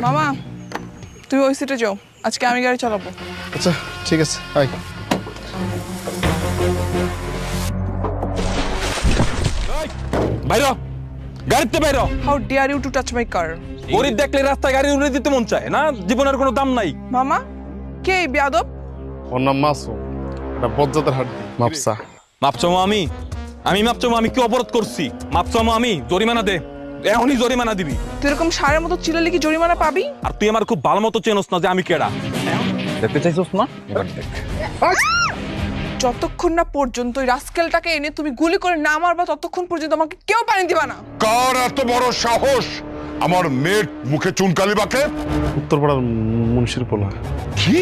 মামা তুমি ওই সিটে যাও, আজকে আমি গাড়ি চালাবো। আচ্ছা ঠিক আছে, আয়। বাইরো, গাড়িতে বাইরো। How dare you to touch my car? গরিব দেখলে রাস্তায় গাড়ি উড়ে দিতে মন চায় না? জীবনের কোনো দাম নাই। মামা কে এই বেয়াদব? ওর নাম মাসুম, এটা বজ্জাতের হাড্ডি। মাপসা মাপচামো আমি মাপচামো, আমি কি অপরাধ করছি? মাপচামো আমি, জরিমানা দে, এখনই জরিমানা দিবি। তুই এরকম সারের মতো চিল্লালে কি জরিমানা পাবি? আর তুই আমার খুব ভালো মতো চেনস না যে আমি কেডা। দেখতে চাইছিস না? এবার দেখ। যতক্ষণ না পর্যন্ত ওই রাস্কেলটাকে এনে তুমি গুলি করে না মারবা ততক্ষণ পর্যন্ত আমাকে কেউ পানি দিবা না। কার এত বড় সাহস আমার মেয়ের মুখে চুনকালি বাকে? উত্তরপাড়ার মুন্সির পোলা। কি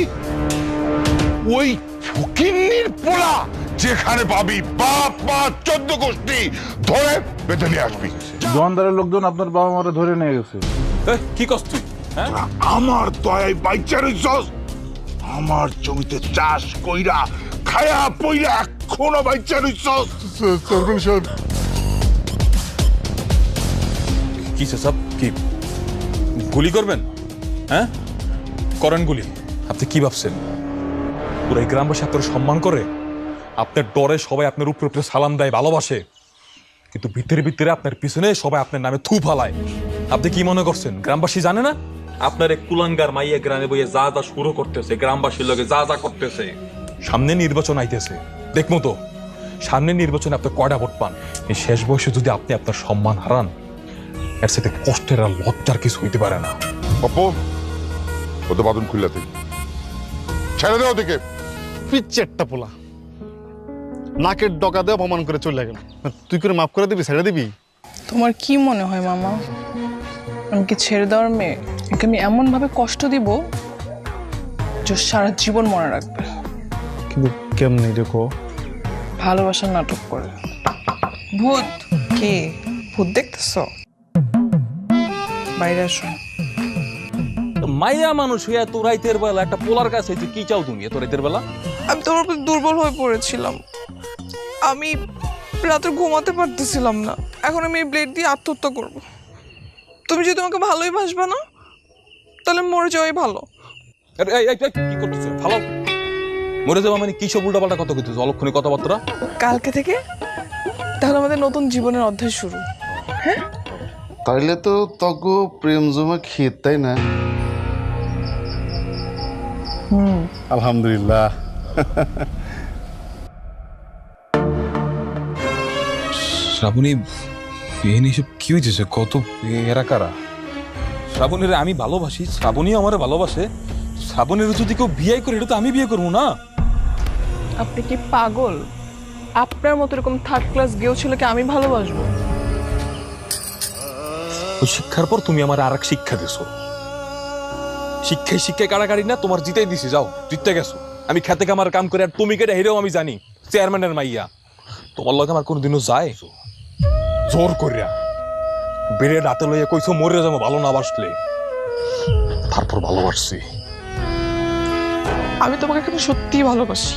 ওই ফকিন্নির পোলা? যেখানে পাবি বাপ মা 14 গোষ্ঠী ধরে বেঁধে নিয়ে আসবি। দোকানদারের লোকজন আপনার বাবা মারে ধরে নিয়ে গেছে। কি কস তুই? হ্যাঁ, আমার দয়ায় বাইচা রইছস? আমার জমিতে চাষ কইরা খায়া পইরা এখনো বাইচা রইছস? চেয়ারম্যান সাহেব, কি সব কি গুলি করবেন? হ্যাঁ করেন গুলি। আপনি কি ভাবছেন পুরো এই গ্রামবাসী আপনার সম্মান করে? আপনার ডরে সবাই আপনার উপরে উপরে সালাম দেয়, ভালোবাসে, কিন্তু ভিতরে ভিতরে আপনার পিছনে সবাই আপনার নামে থু ফালায়। আপনি কি মনে করছেন গ্রামবাসী জানে না আপনার এক কুলাঙ্গার মাইয়া গ্রামে বইয়ে যা যা শুরু করতেছে, গ্রামবাসীর লগে যা যা করতেছে? সামনে নির্বাচন আইতেছে, দেখবো তো সামনে নির্বাচনে আপনি কয়টা ভোট পান। এই শেষ বয়সে যদি আপনি আপনার সম্মান হারান, এর সাথে কষ্টের আর লজ্জার কিছু হইতে পারে না। অপু ওদের বাদন খুললা থেকে ছেড়ে দেওয়া থেকে। পিচ্ছে একটা পোলা, নাকের ডকা দিয়ে অপমান করে চলে গেল। তুই করে মাফ করে দিবি, ছেড়ে দিবি? তোমার কি মনে হয় মামা আমি কি ছেড়ে দেওয়ার মেয়ে? ওকে আমি এমন ভাবে কষ্ট দিব যে সারা জীবন মনে রাখবে। কিন্তু কেমনি দেখো, ভালোবাসার নাটক করে। ভূত? কে ভূত দেখতেছ? বাইরে আসো। মাইয়া মানুষ হইয়া তো রাইতের বেলা একটা পোলার কাছে যে কি চাও তুমি এত রাইতের বেলা? আমি তোমার প্রতি দুর্বল হয়ে পড়েছিলাম, আমি রাতে ঘুমাতে পারতেছিলাম না। এখন আমি এই ব্লেড দিয়ে আত্মহত্যা করব। তুমি যদি তোমাকে ভালোই বাসবা না তাহলে মরে যাওয়াই ভালো। কি করতেছো? ভালো মরে যাওয়া মানে কি সব উল্টাপাল্টা কথা কইতেছো? অলক্ষণে কথাবার্তা। কালকে থেকে তাহলে আমাদের নতুন জীবনের অধ্যায় শুরু। হ্যাঁ তাইলে তো তগ প্রেম জমা ক্ষেত, তাই না? আলহামদুলিল্লাহ। শ্রাবণী এসব কি হয়েছে? কত এরা কারা? শ্রাবণীর আমি ভালোবাসি, শ্রাবণী আমার ভালোবাসে। শ্রাবণীর যদি কেউ বিয়ে করে এটা তো আমি বিয়ে করবো না। আপনি কি পাগল? আপনার মতো এরকম থার্ড ক্লাস গেও ছেলেকে আমি ভালোবাসবো? ওই শিক্ষার পর তুমি আমার আর এক শিক্ষা দিছো। শিক্ষায় শিক্ষায় কাড়াকাড়ি না, তোমার জিতেই দিছি, যাও জিততে গেছো। আমি খেতে কামার কাম করে আর তুমি কেটে হেরেও আমি জানি চেয়ারম্যানের মাইয়া। তোমার লগে আমার কোনোদিনও যায় জোর করিয়া বেড়ে রাতে লইয়া কইছো মরে যাবো ভালো না বাসলে, তারপর ভালোবাসছি। আমি তোমাকে কিন্তু সত্যিই ভালোবাসি।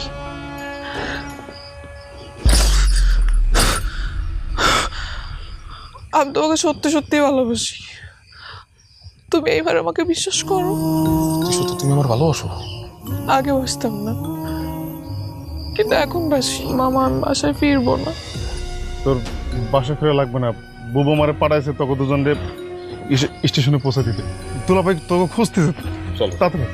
আমি তোমাকে সত্যি সত্যিই ভালোবাসি। তুমি এইবার আমাকে বিশ্বাস করো। সত্যি তুমি আমার ভালোবাসো? আগে বাসতাম না, কিন্তু এখন বাসি। মামা আমি বাসায় ফিরবো না। তোর বাসা ফিরে লাগবে না, বুবু মারে পাঠাইছে তোকে দুজনে স্টেশনে পৌঁছে দিতে। তোলা ভাই তোকে খুঁজতে চলো তাড়াতাড়ি।